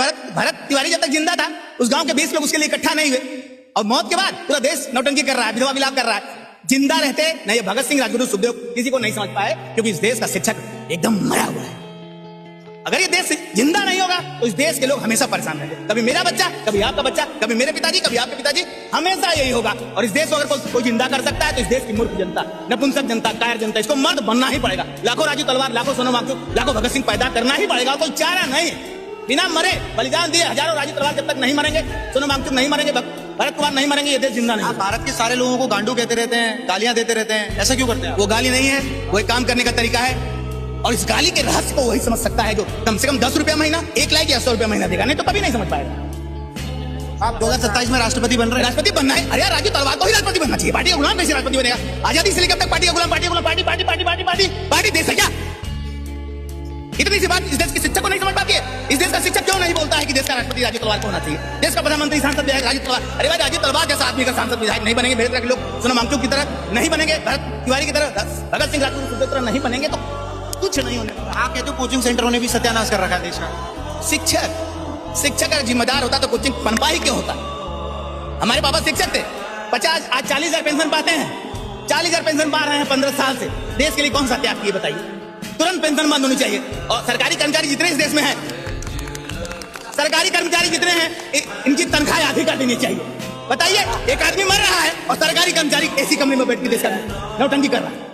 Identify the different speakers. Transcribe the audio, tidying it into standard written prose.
Speaker 1: भरत तिवारी जब तक जिंदा था उस गांव के 20 लोग उसके लिए इकट्ठा नहीं हुए, और मौत के बाद पूरा देश नौटंकी कर रहा है, विधवा विलाप कर रहा है। जिंदा रहते न ये भगत सिंह, राजगुरु, सुखदेव किसी को नहीं समझ पाए, क्योंकि इस देश का शिक्षक एकदम मरा हुआ है। अगर ये देश जिंदा नहीं होगा तो इस देश के लोग हमेशा परेशान रहेंगे। कभी मेरा बच्चा, कभी आपका बच्चा, कभी मेरे पिताजी, कभी आपके पिताजी, हमेशा यही होगा। और इस देश को अगर कोई जिंदा कर सकता है तो इस देश की मूर्ख जनता, नपुंसक जनता, कायर जनता, इसको मर्द बनना ही पड़ेगा। लाखों राजू तलवार, लाखों सोनम वांगचुक, लाखों भगत सिंह पैदा करना ही पड़ेगा, कोई चारा नहीं। बिना मरे बलिदान दिए हजारों राजू तलवार जब तक नहीं मरेंगे, सोनम वांगचुक नहीं मरेंगे, भरत कुमार नहीं मरेंगे, ये देश जिंदा नहीं।
Speaker 2: भारत के सारे लोगों को गांडू कहते रहते हैं, गालियां देते रहते हैं, ऐसा क्यों करते हैं?
Speaker 1: वो गाली नहीं है, वो एक काम करने का तरीका है, और इस गाली के रहस्य को वही समझ सकता है जो कम से कम 10 रुपया महीना, 1 लाख या 100 रुपया महीना देगा, नहीं तो कभी नहीं समझ पाएगा।
Speaker 2: आप 2027 में राष्ट्रपति बन रहे हैं।
Speaker 1: राष्ट्रपति बनना है? अरे राजू तलवार को ही राष्ट्रपति बनना चाहिए, पार्टी का गुलाम कैसे राष्ट्रपति बनेगा? आजादी से लेकर तक पार्टी का गुलाम, पार्टी का गुलाम, party party party party party party देश है क्या? इतनी सी बात इस देश की शिक्षक को नहीं समझ पाती है। इस देश का शिक्षक क्यों नहीं बोलता है कि देश का राष्ट्रपति राजू तलवार को होना चाहिए, देश का प्रधानमंत्री सांसद विधायक राजू तलवार? अरे भाई, राजू तलवार जैसा आदमी का सांसद विधायक नहीं बनेंगे, मेरे तरह के लोग सोनम वांगचुक की तरह नहीं बनेंगे, भरत तिवारी की तरह, भगत सिंह, राजगुरु की तरह नहीं बनेंगे, तो कुछ नहीं होने वाला।
Speaker 2: आप कहते हो कोचिंग सेंटरों ने भी सत्यानाश कर रखा है देश का।
Speaker 1: शिक्षक अगर जिम्मेदार होता तो कोचिंग पनपा ही क्यों होता? हमारे पापा शिक्षक थे, 50 आज 40,000 पेंशन पाते हैं, 40,000 पेंशन पा रहे हैं 15 साल से। देश के लिए कौन सा त्याग किए बताइए? तुरंत पेंशन बंद होनी चाहिए। और सरकारी कर्मचारी जितने इस देश में हैं, सरकारी कर्मचारी जितने हैं, इनकी तनख्वाह आधी कर देनी चाहिए। बताइए, एक आदमी मर रहा है और सरकारी कर्मचारी एसी कमरे में बैठ के देश का नौटंकी कर रहा है।